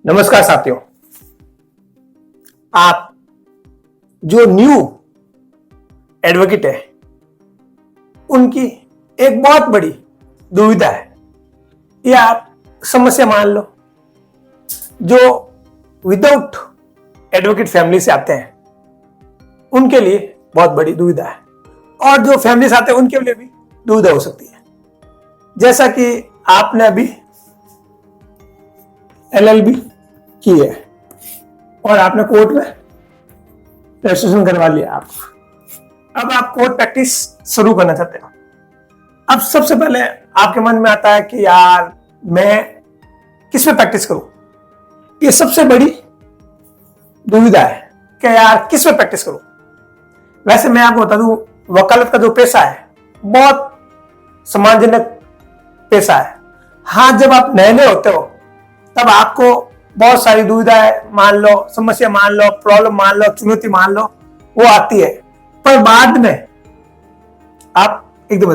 नमस्कार साथियों। आप जो न्यू एडवोकेट है उनकी एक बहुत बड़ी दुविधा है या आप समस्या मान लो जो विदाउट एडवोकेट फैमिली से आते हैं उनके लिए बहुत बड़ी दुविधा है, और जो फैमिली से आते हैं उनके लिए भी दुविधा हो सकती है। जैसा कि आपने अभी एलएलबी की है और आपने कोर्ट में रजिस्ट्रेशन करवा लिया आपका, अब आप कोर्ट प्रैक्टिस शुरू करना चाहते हो। अब सबसे पहले आपके मन में आता है कि यार मैं किस में प्रैक्टिस करूं, ये सबसे बड़ी दुविधा है कि यार किस में प्रैक्टिस करूं। वैसे मैं आपको बता दूं, वकालत का जो पेशा है बहुत सम्मानजनक पेशा है। हाँ, जब आप नए नए होते हो तब आपको बहुत सारी दुविधाएं मान लो, समस्या मान लो, प्रॉब्लम मान लो, चुनौती मान लो, वो आती है। पर बाद में आप एकदम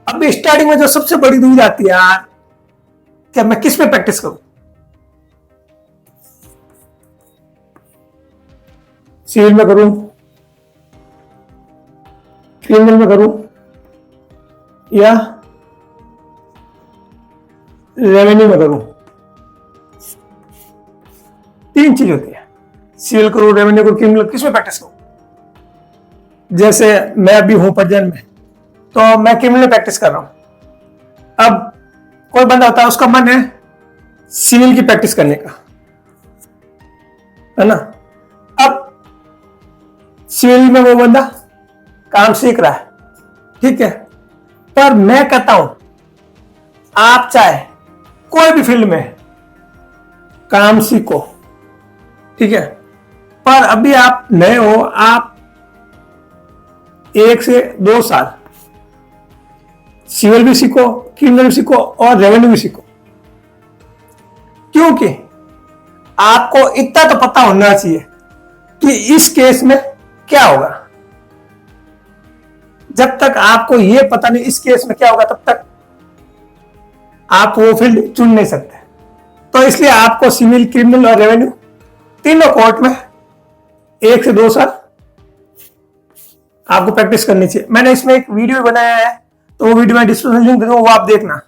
अभी स्टार्टिंग में जो सबसे बड़ी दुविधा आती है यार कि मैं किस में प्रैक्टिस करूं, सिविल में करूं, क्रिमिनल में करूं या रेवेन्यू में करूं। तीन चीज होती है, सिविल करूं, रेवेन्यू करूं, क्रिमिनल, किस में प्रैक्टिस करूं। जैसे मैं अभी हूं प्रेजेंट में तो मैं क्रिमिनल प्रैक्टिस कर रहा हूं। अब कोई बंदा होता है उसका मन है सिविल की प्रैक्टिस करने का, है ना। अब सिविल में वो बंदा काम सीख रहा है, ठीक है, पर मैं कहता हूं आप चाहे कोई भी फील्ड में काम सीखो, ठीक है, पर अभी आप नए हो, आप 1 से 2 साल सिविल भी सीखो, क्रिमिनल भी सीखो और रेवेन्यू भी सीखो। क्योंकि आपको इतना तो पता होना चाहिए कि इस केस में क्या होगा। जब तक आपको यह पता नहीं इस केस में क्या होगा तब तक आप वो फील्ड चुन नहीं सकते। तो इसलिए आपको सिविल, क्रिमिनल और रेवेन्यू तीनों कोर्ट में 1 से 2 साल आपको प्रैक्टिस करनी चाहिए। मैंने इसमें एक वीडियो बनाया है, तो वो वीडियो में डिस्क्रिप्शन लिंक दे दूंगा, वो आप देखना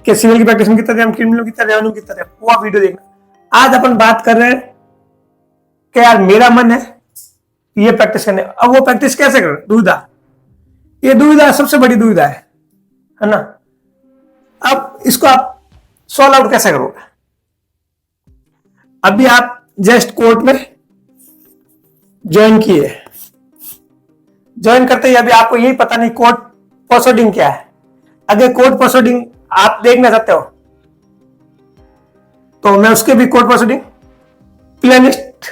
कि सिविल की प्रैक्टिस में कितना टाइम, क्रिमिनल कितना, रेवेन्यू कितना, वो आप वीडियो देखना। आज अपन बात कर रहे हैं कि यार मेरा मन है ये प्रैक्टिस करने। अब वो प्रैक्टिस कैसे करें, दुविधा, ये दुविधा सबसे बड़ी दुविधा है ना। अब इसको आप सॉल्व आउट कैसे करोगे। अभी आप जस्ट कोर्ट में ज्वाइन किए, ज्वाइन करते ही अभी आपको यही पता नहीं कोर्ट प्रोसीडिंग क्या है। अगर कोर्ट प्रोसीडिंग आप देखना चाहते हो तो मैं उसके भी कोर्ट प्रोसीडिंग प्लेलिस्ट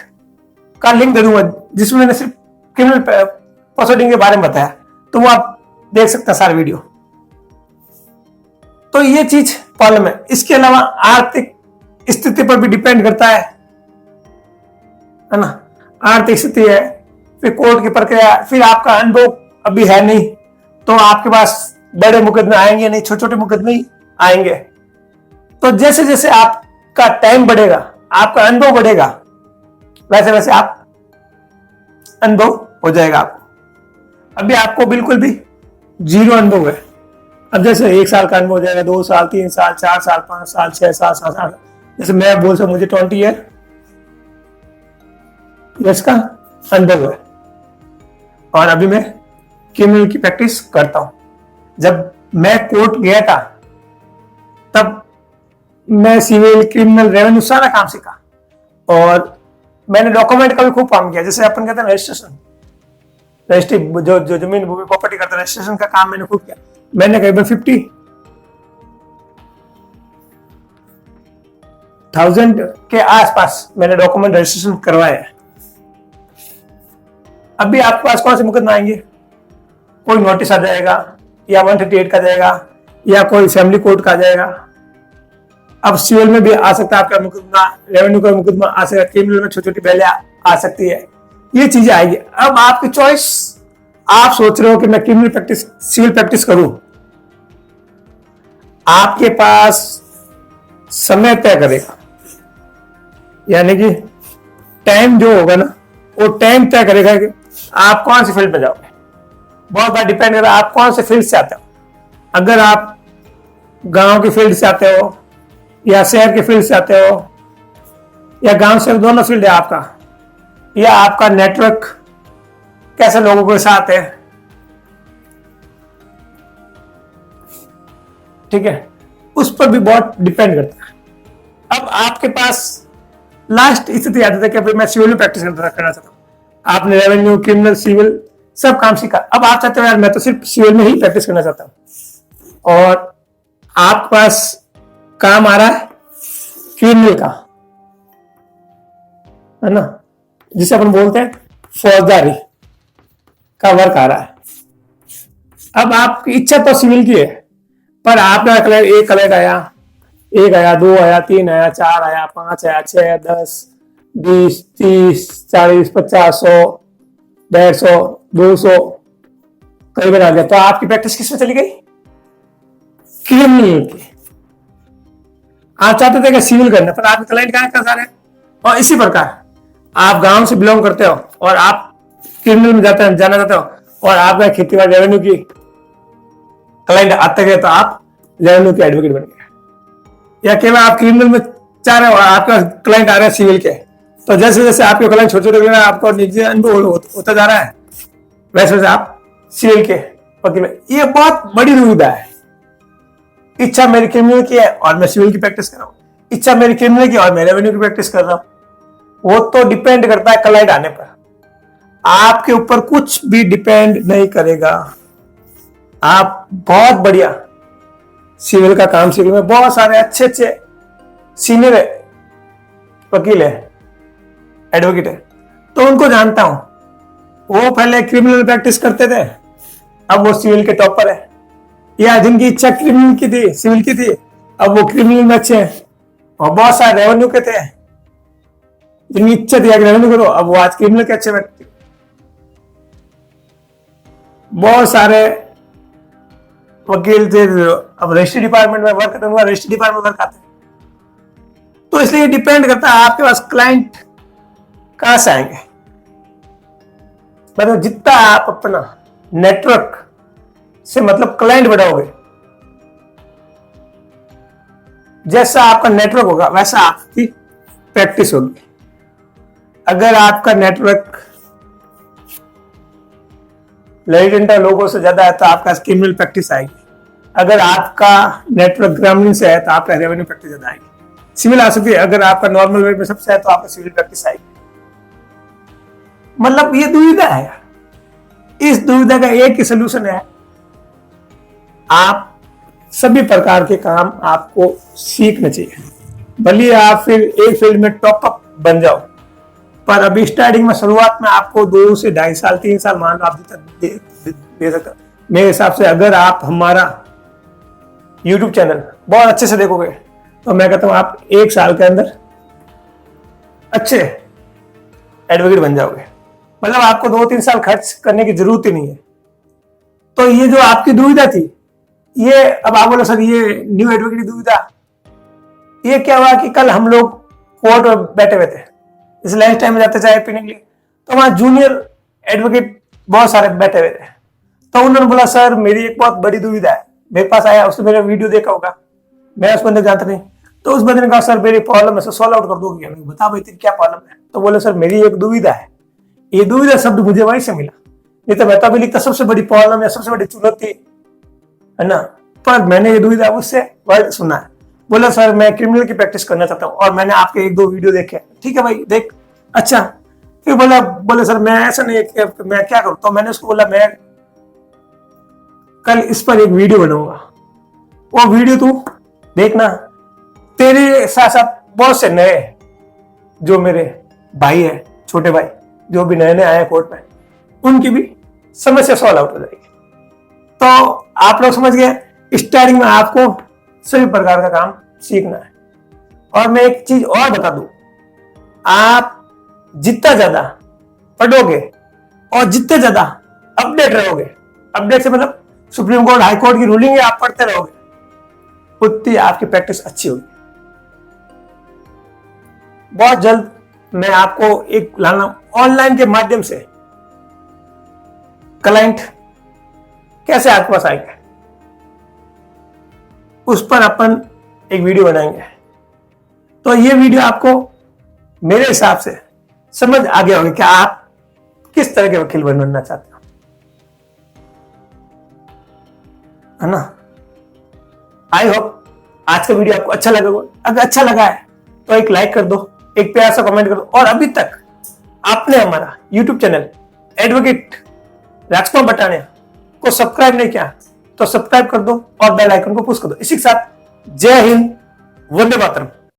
का लिंक दे दूंगा, जिसमें मैंने सिर्फ क्रिमिनल प्रोसीडिंग के बारे में बताया, तो वो आप देख सकते हैं सारे वीडियो। तो ये चीज प्रॉब्लम है। इसके अलावा आर्थिक स्थिति पर भी डिपेंड करता है ना। आर्थिक स्थिति है, फिर कोर्ट की प्रक्रिया, फिर आपका अनुभव अभी है नहीं तो आपके पास बड़े मुकदमे आएंगे नहीं, छोटे छोटे मुकदमे ही आएंगे। तो जैसे जैसे आपका टाइम बढ़ेगा, आपका अनुभव बढ़ेगा, वैसे वैसे आप अनुभव हो जाएगा आपको। अभी आपको बिल्कुल भी जीरो अनुभव है। अब जैसे 1 साल का अनुभव हो जाएगा, 2 साल, 3 साल, 4 साल, 5 साल, 6 साल, 7 साल। जैसे मैं बोल सकता, मुझे 20 ईयर्स का अनुभव है और अभी मैं क्रिमिनल की प्रैक्टिस करता हूं। जब मैं कोर्ट गया था तब मैं सिविल, क्रिमिनल, रेवेन्यू सारा काम सीखा और मैंने डॉक्यूमेंट का भी खूब काम किया। जैसे अपन कहते हैं रजिस्ट्रेशन, रजिस्ट्री, जो जमीन भूमि प्रॉपर्टी करता है, रजिस्ट्रेशन का काम मैंने खूब किया। मैंने करीबन 50,000 के आसपास मैंने डॉक्यूमेंट रजिस्ट्रेशन करवाया है। अभी आपके पास कौन से मुकदमे आएंगे, कोई नोटिस आ जाएगा या 138 का जाएगा या कोई फैमिली कोर्ट का आ जाएगा। अब सिविल में भी आ सकता है आपका मुकदमा, रेवेन्यू का मुकदमा आ सकता है, क्रिमिनल में छोटी छोटी पहले आ सकती है, ये चीजें आएगी। अब आपकी चॉइस, आप सोच रहे हो कि मैं क्रिमिनल प्रैक्टिस, सिविल प्रैक्टिस करूं, आपके पास समय तय करेगा। यानी कि टाइम जो होगा ना वो टाइम तय करेगा कि आप कौन सी फील्ड में जाओगे। बहुत बार डिपेंड करेगा आप कौन से फील्ड से आते हो। अगर आप गांव की फील्ड से आते हो या शहर के फील्ड से आते हो या गांव से, दोनों फील्ड है आपका, या आपका नेटवर्क कैसे लोगों के साथ है, ठीक है, उस पर भी बहुत डिपेंड करता है। अब आपके पास लास्ट स्थिति आती है कि भाई मैं सिविल में प्रैक्टिस करना चाहता हूँ। आपने रेवेन्यू, क्रिमिनल, सिविल सब काम सीखा। अब आप चाहते हो यार मैं तो सिर्फ सिविल में ही प्रैक्टिस करना चाहता हूँ, और आपके पास काम आ रहा है क्रिमिनल का, है ना, जिसे अपन बोलते हैं फौजदारी का वर्क आ रहा है। अब आपकी इच्छा तो सिविल की है, पर आपका एक कलर आया, 1 आया, 2 आया, 3 आया, 4 आया, 5 आया, 6, 10, 20, 30, 40, 50, 100, 150, 200 कई बार आ गया, तो आपकी प्रैक्टिस किस में चली गई? क्रिमिनल की। आप चाहते थे कि सिविल करना, पर आपके क्लाइंट कहाँ कर रहे हैं। और इसी प्रकार आप गांव से बिलोंग करते हो और आप क्रिमिनल में जाना चाहते हो, और आपका खेती बाड़ी रेवेन्यू की क्लाइंट आते गए तो आप रेवेन्यू के एडवोकेट बन गए। या केवल आप क्रिमिनल में चाह रहे हो और आपका क्लाइंट आ रहे हैं सिविल के, तो जैसे जैसे आपके क्लाइंट छोटे छोटे आपको निजी अनुभव होता जा रहा है, वैसे वैसे आप सिविल के वकील। ये बहुत बड़ी दुविधा है। इच्छा मेरी क्रिमिनल की है और मैं सिविल की प्रैक्टिस कर रहा हूँ, इच्छा मेरी क्रिमिनल की और मैं रेवेन्यू की प्रैक्टिस कर रहा हूँ। वो तो डिपेंड करता है क्लाइंट आने पर, आपके ऊपर कुछ भी डिपेंड नहीं करेगा। आप बहुत बढ़िया सिविल का काम सीखे, में बहुत सारे अच्छे अच्छे सीनियर वकील है, एडवोकेट है, तो उनको जानता हूं। वो पहले क्रिमिनल प्रैक्टिस करते थे, अब वो सिविल के टॉपर है। या जिनकी इच्छा क्रिमिनल की थी, सिविल की थी, अब वो क्रिमिनल में अच्छे हैं। और बहुत सारे रेवेन्यू के थे, जिनकी इच्छा थी रेवेन्यू करो, अब वो आज क्रिमिनल के अच्छे व्यक्ति। बहुत सारे वकील थे अब रजिस्ट्री डिपार्टमेंट में वर्क करते हैं, रजिस्ट्री डिपार्टमेंट में वर्क आते हैं। तो इसलिए डिपेंड करता है आपके पास क्लाइंट कहां से आएंगे। मतलब जितना आप अपना नेटवर्क से मतलब क्लाइंट बढ़ाओगे, जैसा आपका नेटवर्क होगा वैसा आपकी प्रैक्टिस होगी। अगर आपका नेटवर्क लेटेंट लोगों से ज्यादा है तो आपका क्रिमिनल प्रैक्टिस आएगी। अगर आपका नेटवर्क ग्रामीण से है तो आपका रेवेन्यू प्रैक्टिस ज्यादा आएगी। सिविल आ सकती है, अगर आपका नॉर्मल वेट में सबसे है तो आपका सिविल प्रैक्टिस आएगी। मतलब ये दुविधा है। इस दुविधा का एक ही सोल्यूशन है, आप सभी प्रकार के काम आपको सीखना चाहिए। भले आप फिर एक फील्ड में टॉप अप बन जाओ, पर अभी स्टार्टिंग में शुरुआत में आपको 2 से 2.5 साल 3 साल मान लो आप दे सकते। मेरे हिसाब से अगर आप हमारा YouTube चैनल बहुत अच्छे से देखोगे तो मैं कहता हूं आप 1 साल के अंदर अच्छे एडवोकेट बन जाओगे। मतलब आपको 2-3 साल खर्च करने की जरूरत ही नहीं है। तो ये जो आपकी दुविधा थी, ये अब आप बोलो सर ये न्यू एडवोकेट की दुविधा, ये क्या हुआ कि कल हम लोग कोर्ट में बैठे हुए थे, इस लंच टाइम में जाते चाय पीने के लिए, तो वहां जूनियर एडवोकेट बहुत सारे बैठे हुए थे। तो उन्होंने बोला सर मेरी एक बहुत बड़ी दुविधा है। मेरे पास आया, उसने मेरा वीडियो देखा होगा, मैं उस बंदे जानता नहीं। तो उस बंदे ने कहा सर मेरी प्रॉब्लम है, सॉल्व आउट कर दोगे? मैं बता भाई तेरी क्या प्रॉब्लम है? तो बोले सर मेरी एक दुविधा है। ये दुविधा शब्द मुझे वहीं से मिला, नहीं तो मैं तो भी लिखता सबसे बड़ी प्रॉब्लम या सबसे बड़ी चुनौती, है ना। पर मैंने ये दुविधा उससे वर्ड सुना है। बोला सर मैं क्रिमिनल की प्रैक्टिस करना चाहता हूँ और मैंने आपके 1-2 वीडियो देखे। ठीक है भाई देख, अच्छा। फिर बोले सर मैं ऐसा नहीं है, मैं क्या करूं? तो मैंने उसको बोला मैं कल इस पर एक वीडियो बनाऊंगा, वो वीडियो तू देखना। तेरे साथ साथ बहुत से नए जो मेरे भाई है, छोटे भाई जो भी नए नए आए कोर्ट में, उनकी भी समस्या सॉल्व आउट हो जाएगी। तो आप लोग समझ गए, स्टार्टिंग में आपको सभी प्रकार का काम सीखना है। और मैं एक चीज और बता दूं, आप जितना ज्यादा पढ़ोगे और जितने ज्यादा अपडेट रहोगे, अपडेट से मतलब सुप्रीम कोर्ट हाई कोर्ट की रूलिंग आप पढ़ते रहोगे, उतनी आपकी प्रैक्टिस अच्छी होगी। बहुत जल्द मैं आपको एक लाना ऑनलाइन के माध्यम से क्लाइंट कैसे आपके पास आएंगे, उस पर अपन एक वीडियो बनाएंगे। तो ये वीडियो आपको मेरे हिसाब से समझ आ गया होगा कि आप किस तरह के वकील बनना चाहते हो, है ना। आई होप आज का वीडियो आपको अच्छा लगा होगा। अगर अच्छा लगा है तो एक लाइक कर दो, एक प्यार सा कमेंट कर दो, और अभी तक आपने हमारा YouTube चैनल एडवोकेट राजकुमार बटानिया को सब्सक्राइब नहीं किया तो सब्सक्राइब कर दो और बेल आइकन को पुश कर दो। इसी के साथ जय हिंद, वंदे मातरम।